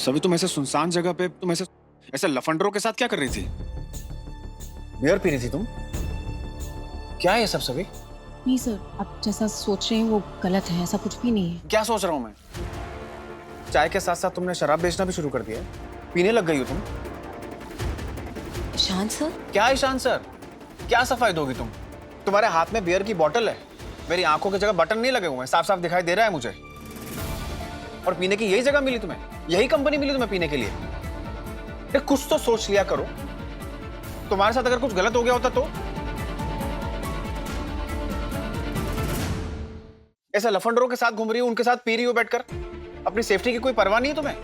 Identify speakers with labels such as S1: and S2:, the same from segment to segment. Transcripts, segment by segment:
S1: सभी तुम ऐसे सुनसान जगह पे तुम ऐसे ऐसे लफंडरों के साथ क्या कर रही थी?
S2: बियर पी रही थी तुम? क्या है ये सब सभी?
S3: नहीं सर, आप जैसा सोच रहे हैं वो गलत है, ऐसा कुछ भी नहीं है।
S2: क्या सोच रहा हूँ मैं? चाय के साथ साथ तुमने शराब बेचना भी शुरू कर दिया है। पीने लग गई हो तुम।
S3: ईशान सर?
S2: क्या ईशान सर? क्या सफाई दोगी तुम? तुम्हारे हाथ में बियर की बोतल है, मेरी आंखों की जगह बटन नहीं लगे हुए हैं, साफ साफ दिखाई दे रहा है मुझे। और पीने की यही जगह मिली तुम्हें, यही कंपनी मिली तुम्हें पीने के लिए। अरे कुछ तो सोच लिया करो। तुम्हारे साथ अगर कुछ गलत हो गया होता तो? ऐसे लफंडरों के साथ घूम रही हो, उनके साथ पी रही हो बैठकर। अपनी सेफ्टी की कोई परवाह नहीं है तुम्हें,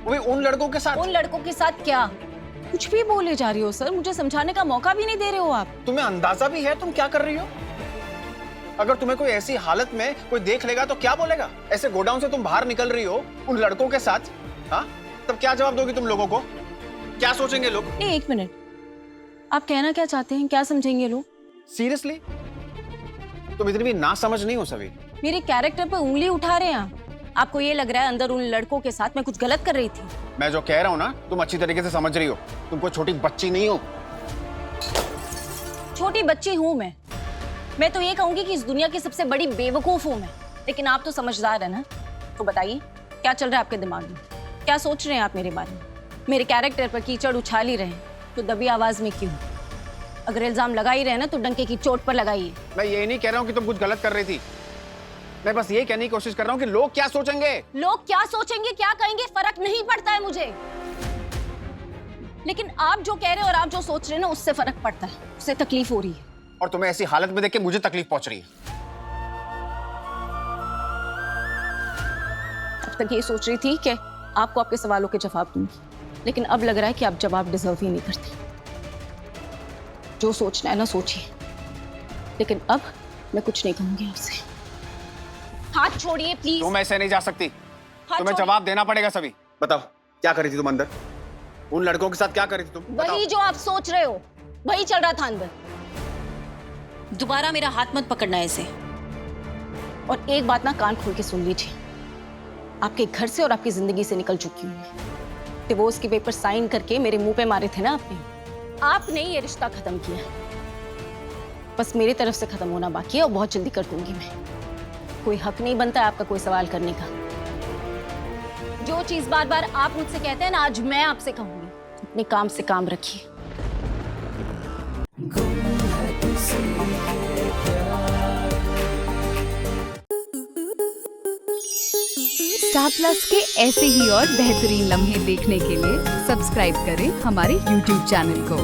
S2: वो भी उन लड़कों के साथ।
S3: उन लड़कों के साथ क्या? कुछ भी बोले जा रही हो सर, मुझे समझाने का मौका भी नहीं दे रहे हो आप।
S2: तुम्हें अंदाजा भी है तुम क्या कर रही हो? अगर तुम्हें कोई ऐसी हालत में कोई देख लेगा तो क्या बोलेगा? ऐसे गोडाउन से तुम बाहर निकल रही हो उन लड़कों के साथ, हाँ? तब क्या जवाब दोगी तुम लोगों को? क्या सोचेंगे लोग?
S3: नहीं, एक मिनट, आप कहना क्या चाहते हैं? क्या समझेंगे लोग?
S2: सीरियसली तुम इतनी भी ना समझ नहीं हो सभी।
S3: मेरे कैरेक्टर पे उंगली उठा रहे हैं आप। आपको ये लग रहा है अंदर उन लड़कों के साथ मैं कुछ गलत कर रही थी?
S2: मैं जो कह रहा हूँ ना तुम अच्छी तरीके से समझ रही हो। तुम कोई छोटी बच्ची नहीं हो।
S3: छोटी बच्ची हूँ मैं तो ये कहूंगी कि इस दुनिया की सबसे बड़ी बेवकूफ हूँ मैं। लेकिन आप तो समझदार है ना, तो बताइए क्या चल रहा है आपके दिमाग में? क्या सोच रहे हैं आप मेरे बारे में? मेरे कैरेक्टर पर कीचड़ उछाल ही रहे हैं तो दबी आवाज में क्यों? अगर इल्जाम लगा ही रहे ना तो डंके की चोट पर लगाइए।
S2: मैं ये नहीं कह रहा हूँ कि तुम कुछ गलत कर रही थी, मैं बस ये कहने की कोशिश कर रहा हूँ कि लोग क्या सोचेंगे।
S3: लोग क्या सोचेंगे, क्या कहेंगे, फर्क नहीं पड़ता है मुझे। लेकिन आप जो कह रहे हैं और आप जो सोच रहे हैं ना, उससे फर्क पड़ता है, उससे तकलीफ हो रही है।
S2: और तुम्हें ऐसी हालत में देख के मुझे तकलीफ पहुंच रही है।
S3: अब तक ये सोच रही थी कि आपको आपके सवालों के जवाब दूंगी, लेकिन अब लग रहा है कि आप जवाब डिजर्व ही नहीं करते। जो सोचना है ना सोचिए, लेकिन अब मैं कुछ नहीं कहूंगी आपसे। हाथ छोड़िए प्लीज।
S2: तुम ऐसे नहीं जा सकती, तुम्हें
S3: छोड़िए।
S2: जवाब देना पड़ेगा सभी। बताओ क्या कर रही थी तुम अंदर? उन लड़कों के साथ क्या कर रही थी तुम?
S3: वही जो आप सोच रहे हो वही चल रहा था अंदर। दोबारा मेरा हाथ मत पकड़ना ऐसे। और एक बात ना कान खोल के सुन लीजिए, आपके घर से और आपकी जिंदगी से निकल चुकी हूँ मैं। डिवोर्स के पेपर साइन करके मेरे मुंह पे मारे थे ना आपने ये रिश्ता खत्म किया। बस मेरी तरफ से खत्म होना बाकी है और बहुत जल्दी कर दूंगी मैं। कोई हक नहीं बनता है आपका कोई सवाल करने का। जो चीज बार बार आप मुझसे कहते हैं ना, आज मैं आपसे कहूंगी, अपने काम से काम रखिए।
S4: स्टार प्लस के ऐसे ही और बेहतरीन लम्हे देखने के लिए सब्सक्राइब करें हमारे YouTube चैनल को।